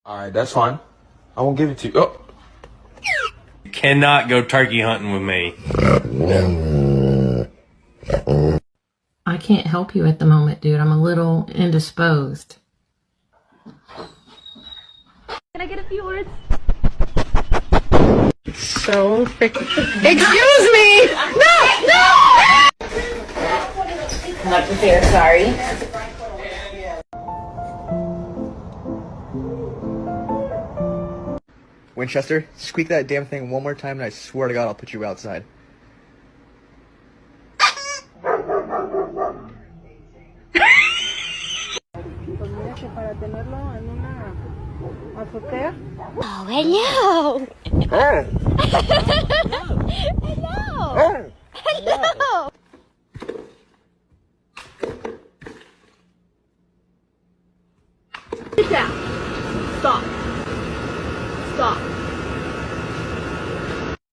Alright, that's fine. I won't give it to you. Oh. You cannot go turkey hunting with me. I can't help you at the moment, dude. I'm a little indisposed. Can I get a few words? So freaking. Excuse me! No! Not prepared, sorry. Winchester, squeak that damn thing one more time and I swear to God I'll put you outside. Oh, hello! Hello! Hello! Sit down. Stop. Stop.